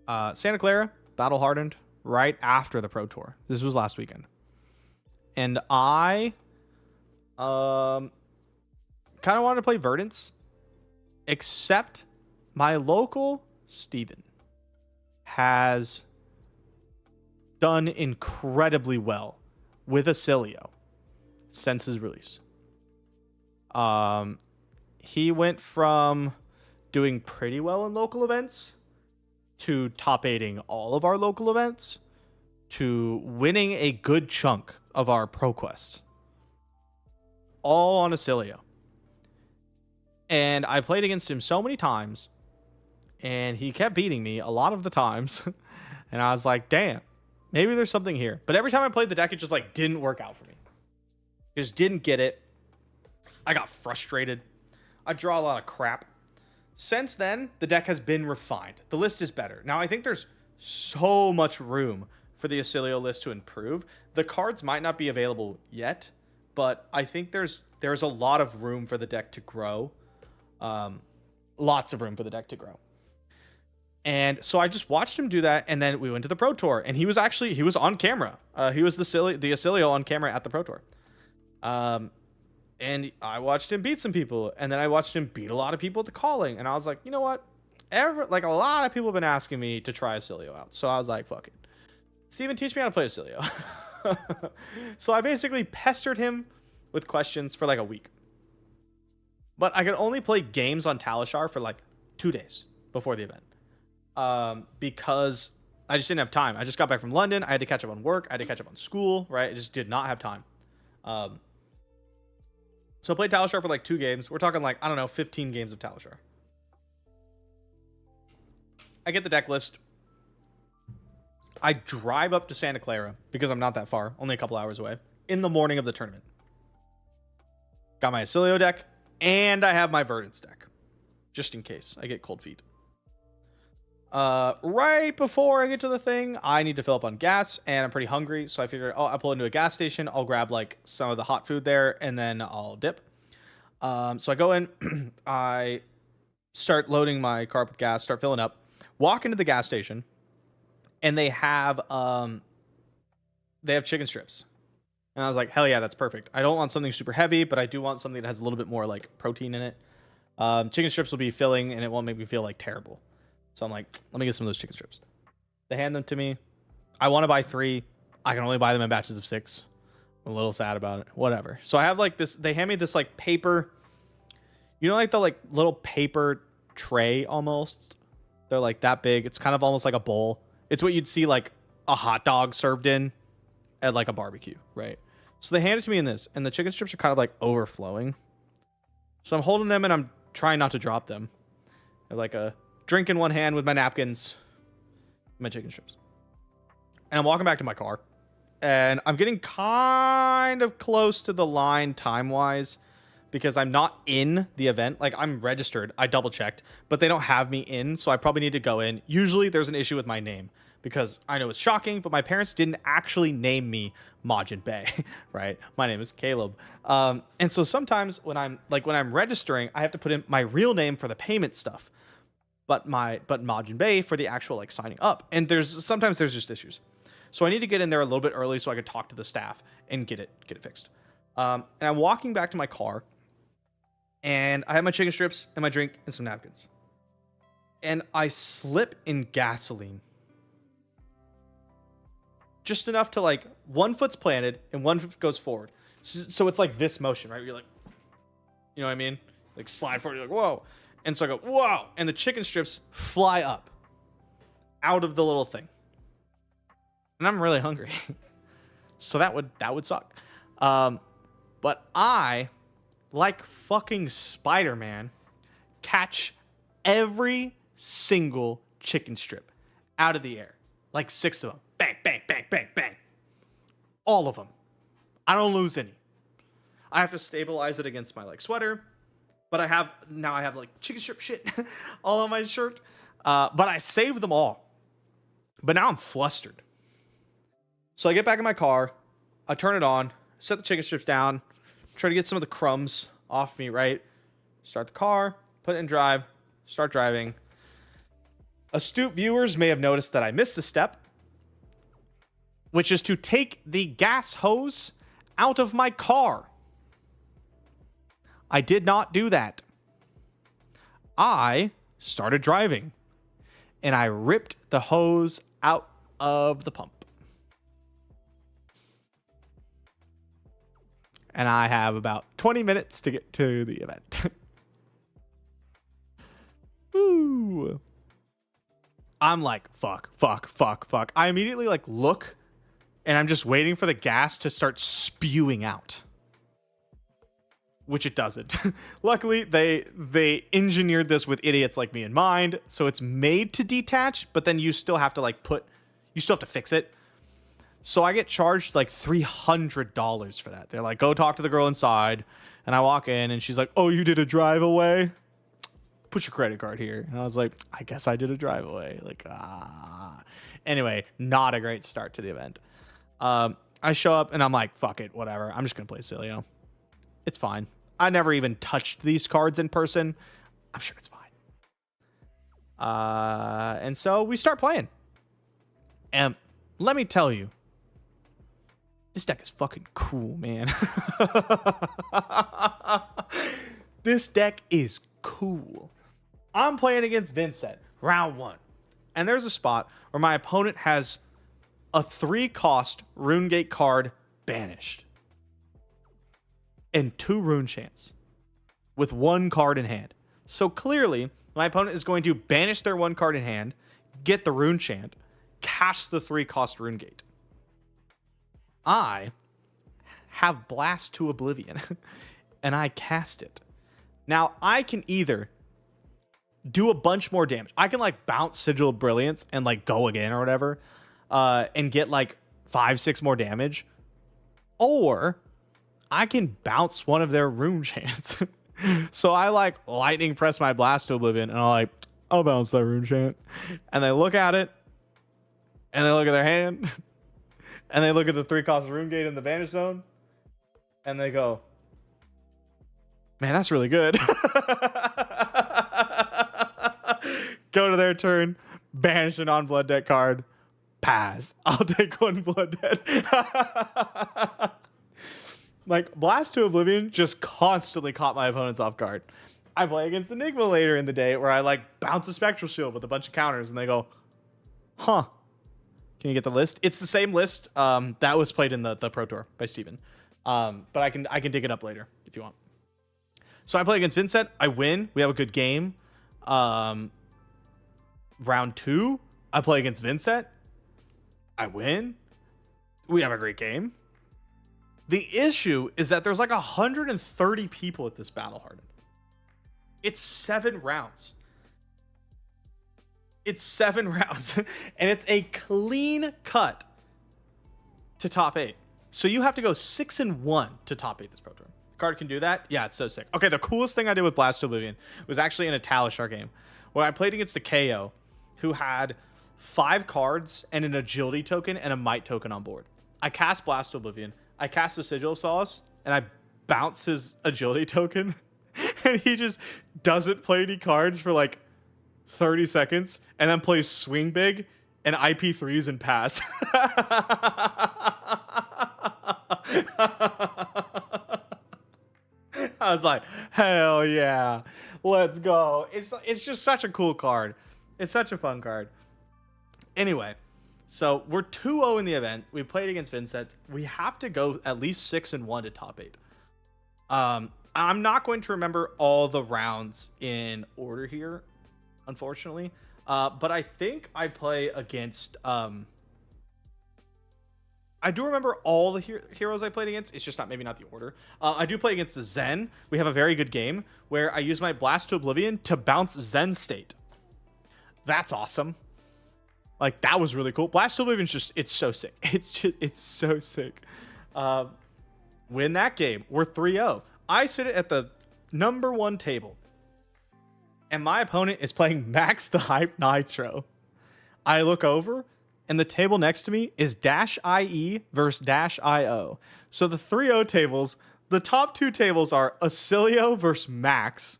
Santa Clara, battle hardened right after the Pro Tour. This was last weekend. And I kind of wanted to play Verdance, except my local Steven has done incredibly well with Oscilio since his release. He went from doing pretty well in local events to top 8'ing all of our local events to winning a good chunk of our pro quests, all on Oscilio. And I played against him so many times, and he kept beating me a lot of the times. And I was like, damn, maybe there's something here. But every time I played the deck, it just like didn't work out for me. Just didn't get it. I got frustrated. I draw a lot of crap. Since then, the deck has been refined. The list is better. Now, I think there's so much room for the Oscilio list to improve. The cards might not be available yet, but I think there's a lot of room for the deck to grow. Lots of room for the deck to grow. And so I just watched him do that, and then we went to the Pro Tour, and he was on camera. He was the Oscilio on camera at the Pro Tour. And I watched him beat some people, and then I watched him beat a lot of people at the calling, and I was like, you know what? A lot of people have been asking me to try Oscilio out, so I was like, fuck it. Steven, teach me how to play Oscilio. So I basically pestered him with questions for like a week. But I could only play games on Talishar for like 2 days before the event. Because I just didn't have time. I just got back from London. I had to catch up on work. I had to catch up on school, right? I just did not have time. So I played Talishar for like 2 games. We're talking like, I don't know, 15 games of Talishar. I get the deck list. I drive up to Santa Clara because I'm not that far, only a couple hours away, in the morning of the tournament. Got my Oscilio deck, and I have my Verdance deck, just in case I get cold feet. Right before I get to the thing, I need to fill up on gas, and I'm pretty hungry, so I figured, I'll pull into a gas station, I'll grab like some of the hot food there, and then I'll dip. So I go in, I start loading my car with gas, start filling up, walk into the gas station, and they have chicken strips. And I was like, hell yeah, that's perfect. I don't want something super heavy, but I do want something that has a little bit more like protein in it. Chicken strips will be filling, and it won't make me feel like terrible. So I'm like, let me get some of those chicken strips. They hand them to me. I want to buy 3. I can only buy them in batches of 6. I'm a little sad about it. Whatever. So I have like this. They hand me this like paper. You know, like the like little paper tray almost. They're like that big. It's kind of almost like a bowl. It's what you'd see like a hot dog served in at like a barbecue, right? So they hand it to me in this, and the chicken strips are kind of like overflowing. So I'm holding them, and I'm trying not to drop them. They're like a drink in one hand with my napkins, my chicken strips. And I'm walking back to my car, and I'm getting kind of close to the line time-wise because I'm not in the event. Like, I'm registered. I double-checked, but they don't have me in, so I probably need to go in. Usually, there's an issue with my name because I know it's shocking, but my parents didn't actually name me MajiinBae, right? My name is Caleb. And so sometimes when I'm registering, I have to put in my real name for the payment stuff. But MajiinBae for the actual like signing up. And sometimes there's just issues. So I need to get in there a little bit early so I could talk to the staff and get it fixed. And I'm walking back to my car, and I have my chicken strips and my drink and some napkins. And I slip in gasoline. Just enough to like one foot's planted and one foot goes forward. So it's like this motion, right? You're like, you know what I mean? Like slide forward, you're like, whoa. And so I go, whoa, and the chicken strips fly up out of the little thing. And I'm really hungry. So that would suck. But I, like fucking Spider-Man, catch every single chicken strip out of the air. Like 6 of them. Bang, bang, bang, bang, bang. All of them. I don't lose any. I have to stabilize it against my like sweater. But I have like chicken strip shit all on my shirt. But I saved them all. But now I'm flustered. So I get back in my car. I turn it on. Set the chicken strips down. Try to get some of the crumbs off me, right? Start the car. Put it in drive. Start driving. Astute viewers may have noticed that I missed a step, which is to take the gas hose out of my car. I did not do that. I started driving, and I ripped the hose out of the pump. And I have about 20 minutes to get to the event. Woo. I'm like, fuck. I immediately like look, and I'm just waiting for the gas to start spewing out. Which it doesn't. Luckily, they engineered this with idiots like me in mind, so it's made to detach, but then you still have to like you still have to fix it. So I get charged like $300 for that. They're like, go talk to the girl inside. And I walk in and she's like, oh, you did a drive away? Put your credit card here. And I was like, I guess I did a drive away. Like, Anyway, not a great start to the event. I show up and I'm like, fuck it, whatever. I'm just going to play Oscilio. It's fine. I never even touched these cards in person. I'm sure it's fine. And so we start playing. And let me tell you, this deck is fucking cool, man. This deck is cool. I'm playing against Vincent, round 1. And there's a spot where my opponent has a 3-cost RuneGate card banished. And 2 rune chants with 1 card in hand. So clearly, my opponent is going to banish their 1 card in hand, get the rune chant, cast the 3-cost RuneGate. I have Blast to Oblivion, and I cast it. Now, I can either do a bunch more damage. I can, like, bounce Sigil of Brilliance and, like, go again or whatever, and get, like, 5-6 more damage. Or I can bounce one of their rune chants. So I, like, lightning press my Blast to Oblivion, and I'm like, I'll bounce that rune chant. And they look at it, and they look at their hand, and they look at the 3-cost RuneGate in the Vanish Zone, and they go, man, that's really good. Go to their turn, banish a non-blood debt card, pass. I'll take 1 blood debt. Like, Blast to Oblivion just constantly caught my opponents off guard. I play against Enigma later in the day where I, like, bounce a Spectral Shield with a bunch of counters, and they go, huh. Can you get the list? It's the same list that was played in the Pro Tour by Steven. But I can dig it up later if you want. So I play against Vincent. I win. We have a good game. Round 2, I play against Vincent. I win. We have a great game. The issue is that there's like 130 people at this Battle Hardened. It's 7 rounds. It's 7 rounds. And it's a clean cut to top 8. So you have to go 6-1 to top 8 this Pro Tour. The card can do that? Yeah, it's so sick. Okay, the coolest thing I did with Blast to Oblivion was actually in a Talishar game where I played against a KO who had 5 cards and an agility token and a might token on board. I cast Blast to Oblivion. I cast the Sigil of Solace, and I bounce his agility token, and he just doesn't play any cards for like 30 seconds, and then plays Swing Big and IP3s and pass. I was like, hell yeah, let's go. It's just such a cool card. It's such a fun card. Anyway, so we're 2-0 in the event. We played against Vincent. We have to go at least 6-1 to top 8. I'm not going to remember all the rounds in order here, unfortunately. But I think I play against... I do remember all the heroes I played against. It's just maybe not the order. I do play against the Zen. We have a very good game where I use my Blast to Oblivion to bounce Zen State. That's awesome. Like, that was really cool. Blast to Oblivion's just, it's so sick. It's so sick. Win that game. We're 3-0. I sit at the number 1 table, and my opponent is playing Max the Hype Nitro. I look over, and the table next to me is -IE versus -IO. So the 3-0 tables, the top 2 tables are Oscilio versus Max,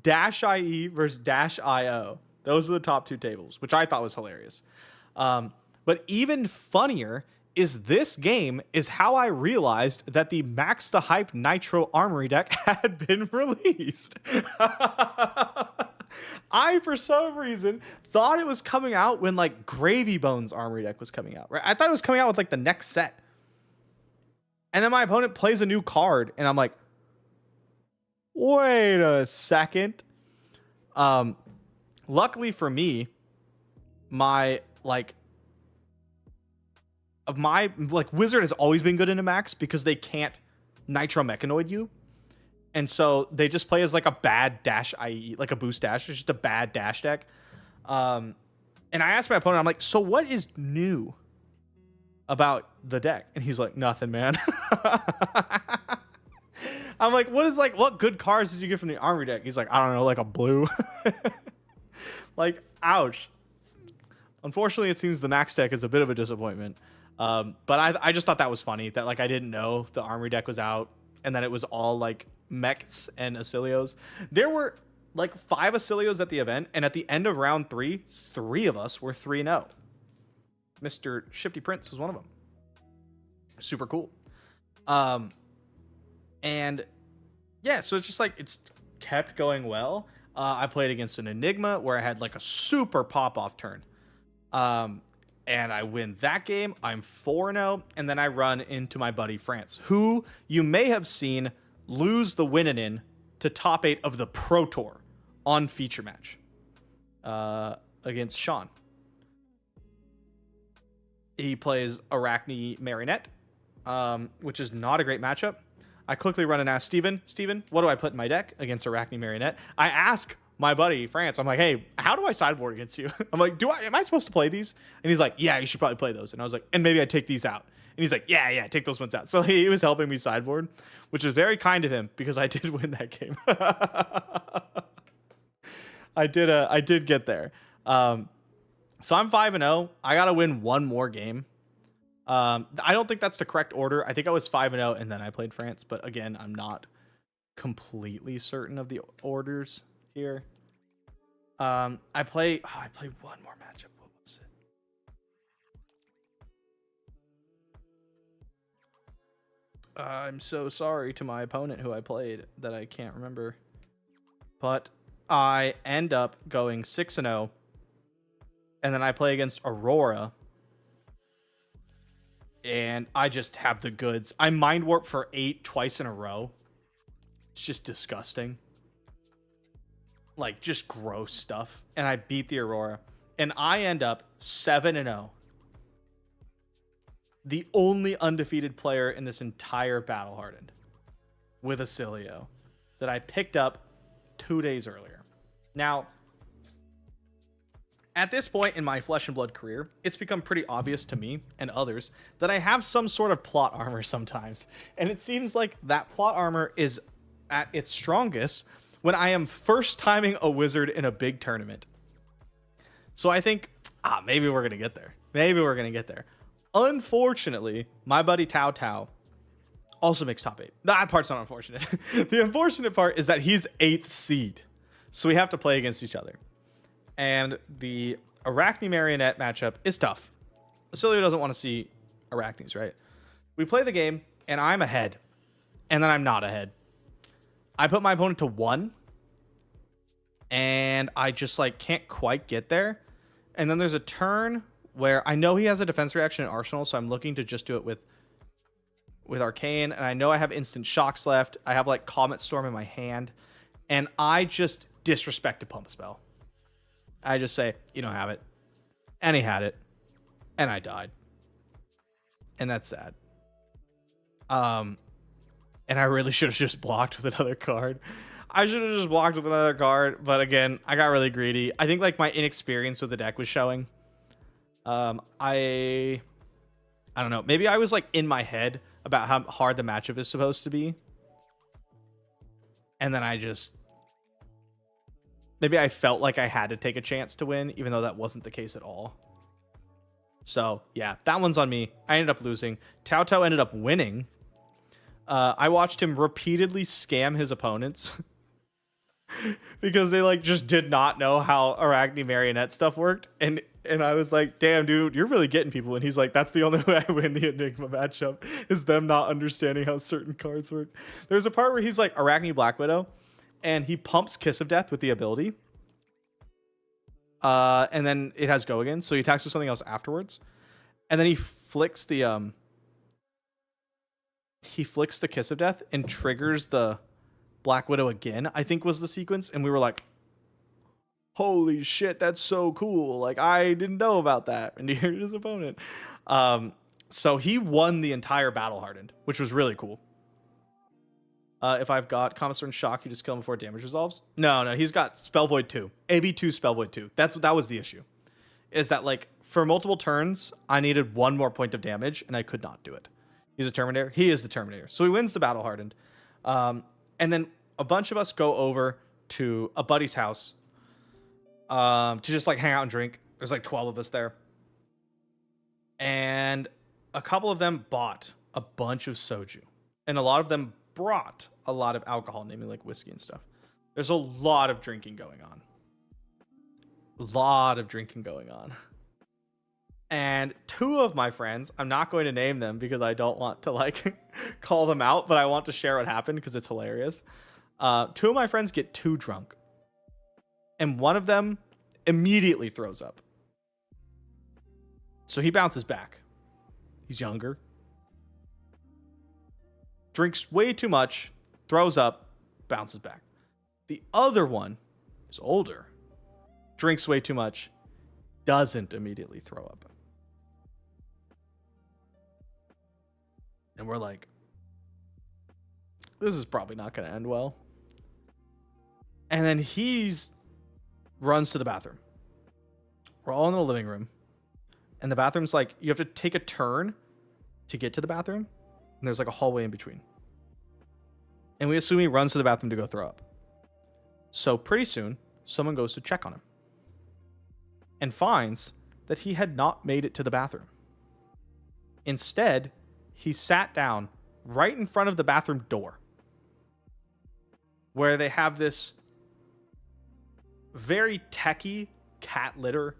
-IE versus -IO. Those are the top 2 tables, which I thought was hilarious. But even funnier is this game is how I realized that the Max the Hype Nitro Armory deck had been released. I, for some reason, thought it was coming out when like Gravy Bones Armory deck was coming out, right? I thought it was coming out with like the next set. And then my opponent plays a new card, and I'm like, wait a second. Luckily for me, my wizard has always been good in a max because they can't Nitro Mechanoid you. And so they just play as like a bad dash, i.e. like a boost dash. It's just a bad dash deck. And I asked my opponent, I'm like, so what is new about the deck? And he's like, nothing, man. I'm like, what good cards did you get from the armory deck? He's like, I don't know, like a blue. Like, ouch. Unfortunately, it seems the max deck is a bit of a disappointment. But I just thought that was funny that like I didn't know the armory deck was out, and then it was all like mechs and Oscilios. There were like 5 Oscilios at the event, and at the end of round 3, 3 of us were 3-0. Mr. Shifty Prince was one of them. Super cool. And yeah, so it's just like it's kept going well. I played against an Enigma where I had like a super pop-off turn. And I win that game. I'm 4-0, and then I run into my buddy France, who you may have seen lose the win-in to top 8 of the Pro Tour on feature match against Sean. He plays Arachne Marionette, which is not a great matchup. I quickly run and ask Steven, what do I put in my deck against Arachne Marionette? I ask my buddy France, I'm like, hey, how do I sideboard against you? I'm like, am I supposed to play these? And he's like, yeah, you should probably play those. And I was like, and maybe I take these out. And he's like, yeah, take those ones out. So he was helping me sideboard, which is very kind of him because I did win that game. I did get there. So I'm 5-0. I got to win one more game. I don't think that's the correct order. I think I was 5-0 and then I played France. But again, I'm not completely certain of the orders here. I play one more matchup. What was it? I'm so sorry to my opponent who I played that I can't remember. But I end up going 6-0. And then I play against Aurora. And I just have the goods. I mind warp for 8 twice in a row. It's just disgusting. Like, just gross stuff. And I beat the Aurora. And I end up 7-0. The only undefeated player in this entire Battle Hardened. With Oscilio. That I picked up 2 days earlier. Now, at this point in my Flesh and Blood career, it's become pretty obvious to me and others that I have some sort of plot armor sometimes. And it seems like that plot armor is at its strongest when I am first timing a wizard in a big tournament. So I think, maybe we're going to get there. Maybe we're going to get there. Unfortunately, my buddy Tao Tao also makes top 8. That part's not unfortunate. The unfortunate part is that he's 8th seed. So we have to play against each other. And the Arachne Marionette matchup is tough. Oscilio doesn't want to see Arachnes, right? We play the game, and I'm ahead. And then I'm not ahead. I put my opponent to 1. And I just, like, can't quite get there. And then there's a turn where I know he has a defense reaction in Arsenal, so I'm looking to just do it with Arcane. And I know I have instant shocks left. I have, like, Comet Storm in my hand. And I just disrespect a pump spell. I just say, you don't have it. And he had it. And I died. And that's sad. And I really should have just blocked with another card. I should have just blocked with another card. But again, I got really greedy. I think like my inexperience with the deck was showing. I don't know. Maybe I was like in my head about how hard the matchup is supposed to be. And then I just... Maybe I felt like I had to take a chance to win, even though that wasn't the case at all. So, yeah, that one's on me. I ended up losing. Tao Tao ended up winning. I watched him repeatedly scam his opponents. because they like just did not know how Arachne marionette stuff worked. And I was like, damn, dude, you're really getting people. And he's like, that's the only way I win the Enigma matchup is them not understanding how certain cards work. There's a part where he's like Arachne Black Widow and he pumps Kiss of Death with the ability. And then it has go again. So he attacks with something else afterwards. And then he flicks the Kiss of Death and triggers the Black Widow again, I think was the sequence. And we were like, holy shit, that's so cool. Like, I didn't know about that. And here's his opponent. So he won the entire Battle Hardened, which was really cool. If I've got Commissar and Shock, you just kill him before damage resolves. No, he's got Spell Void 2. AB2 Spell Void 2. That was the issue. Is that, like, for multiple turns, I needed one more point of damage, and I could not do it. He's a Terminator. He is the Terminator. So he wins the Battle Hardened. And then a bunch of us go over to a buddy's house to just like hang out and drink. There's like 12 of us there. And a couple of them bought a bunch of soju. And a lot of them brought a lot of alcohol, namely like whiskey and stuff. There's a lot of drinking going on. And two of my friends, I'm not going to name them because I don't want to like call them out, but I want to share what happened because it's hilarious. Two of my friends get too drunk. And one of them immediately throws up. So he bounces back. He's younger. Drinks way too much, throws up, bounces back. The other one is older. Drinks way too much, doesn't immediately throw up. And we're like, this is probably not going to end well. And then runs to the bathroom. We're all in the living room. And the bathroom's like, you have to take a turn to get to the bathroom. And there's like a hallway in between. And we assume he runs to the bathroom to go throw up. So pretty soon, someone goes to check on him. And finds that he had not made it to the bathroom. Instead, he sat down right in front of the bathroom door. Where they have this very techie cat litter,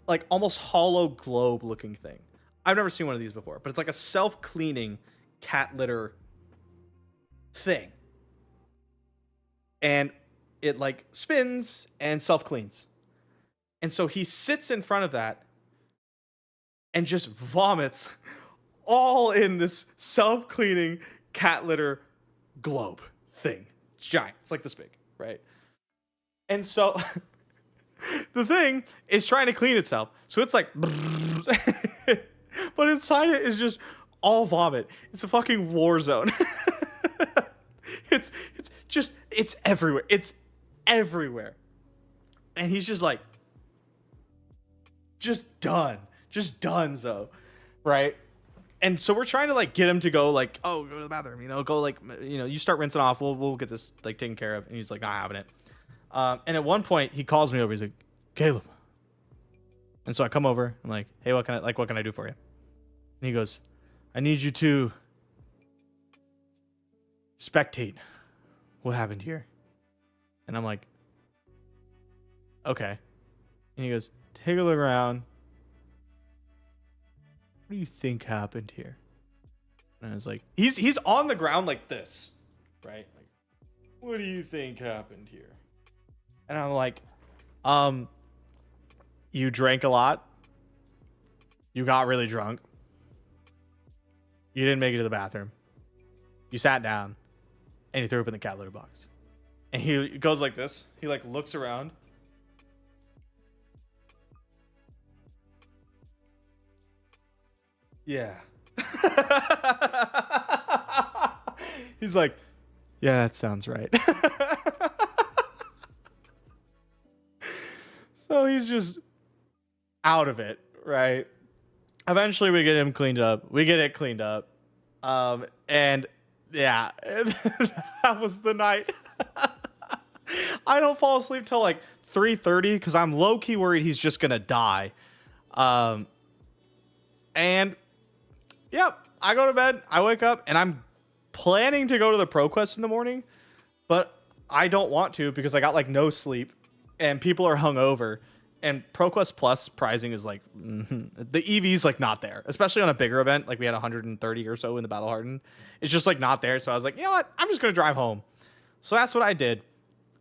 like almost hollow globe looking thing. I've never seen one of these before, but it's like a self-cleaning cat litter thing. And it like spins and self-cleans. And so he sits in front of that and just vomits all in this self-cleaning cat litter globe thing. It's giant. It's like this big, right? And so the thing is trying to clean itself. So it's like, but inside it is just all vomit. It's a fucking war zone. It's everywhere. It's everywhere. And he's just like, just done, so, right? And so we're trying to like get him to go like, oh, go to the bathroom, go like, you start rinsing off. We'll get this like taken care of. And he's like, not having it. And at one point he calls me over. He's like, Caleb. And so I come over. I'm like, hey, what can I do for you? And he goes, I need you to spectate what happened here. And I'm like, okay. And he goes, take a look around. What do you think happened here? And I was like, he's on the ground like this, right? Like, what do you think happened here? And I'm like, you drank a lot. You got really drunk. You didn't make it to the bathroom. You sat down and you threw up in the cat litter box. And he goes like this. He like looks around. Yeah. He's like, yeah, that sounds right. So he's just out of it, right? Eventually we get him cleaned up. We get it cleaned up. And yeah, that was the night. I don't fall asleep till like 3:30 because I'm low-key worried he's just gonna die. And yeah, I go to bed, I wake up, and I'm planning to go to the Pro Quest in the morning, but I don't want to because I got like no sleep and people are hungover. And ProQuest Plus pricing is like the EV's like not there, especially on a bigger event. Like we had 130 or so in the Battle Hardened. It's just like not there. So I was like, you know what? I'm just gonna drive home. So that's what I did.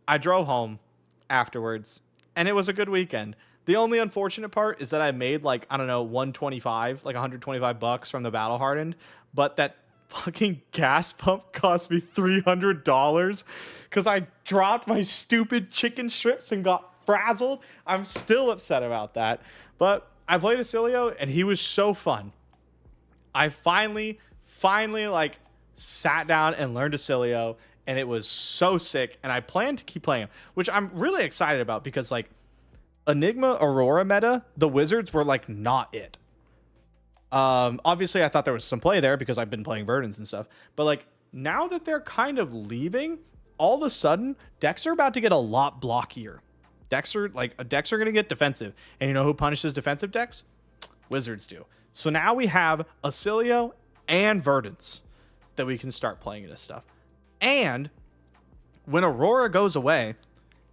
I drove home afterwards, and it was a good weekend. The only unfortunate part is that I made like, I don't know, 125, like $125 from the Battle Hardened, but that fucking gas pump cost me $300 because I dropped my stupid chicken strips and got frazzled. I'm still upset about that, but I played Oscilio and he was so fun. I finally like sat down and learned Oscilio, and it was so sick, and I plan to keep playing him, which I'm really excited about because like Enigma Aurora meta, the wizards were like not it. Obviously I thought there was some play there because I've been playing Verdants and stuff, but like now that they're kind of leaving, all of a sudden decks are about to get a lot blockier. Decks are going to get defensive. And you know who punishes defensive decks? Wizards do. So now we have Oscilio and Verdants that we can start playing into stuff. And when Aurora goes away,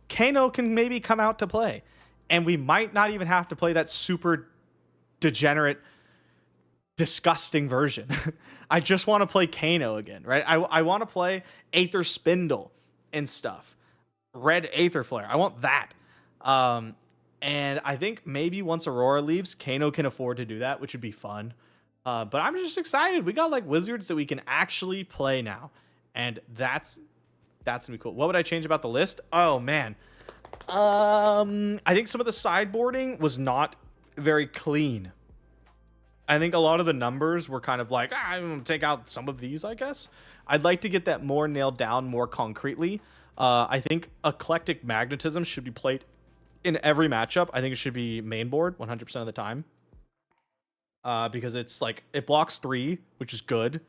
Kano can maybe come out to play. And we might not even have to play that super degenerate, disgusting version. I just want to play Kano again, right? I want to play Aether Spindle and stuff. Red Aether Flare. I want that. And I think maybe once Aurora leaves, Kano can afford to do that, which would be fun. But I'm just excited. We got like wizards that we can actually play now, and that's gonna be cool. What would I change about the list? Oh man, I think some of the sideboarding was not very clean. I think a lot of the numbers were kind of like, I'm gonna take out some of these, I guess. I'd like to get that more nailed down more concretely. I think Eclectic Magnetism should be played in every matchup. I think it should be main board 100% of the time. Because it's like, it blocks 3, which is good.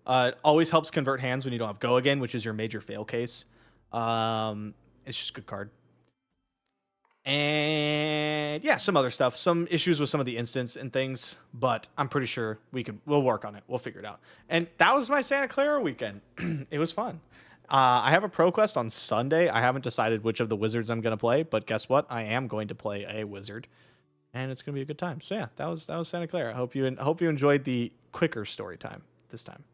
It always helps convert hands when you don't have Go Again, which is your major fail case. It's just a good card. And yeah, some other stuff, some issues with some of the instants and things, but I'm pretty sure we'll work on it. We'll figure it out. And that was my Santa Clara weekend. It was fun. I have a pro quest on Sunday. I haven't decided which of the wizards I'm going to play, but guess what? I am going to play a wizard, and it's going to be a good time. So yeah, that was Santa Clara. I hope you enjoyed the quicker story time this time.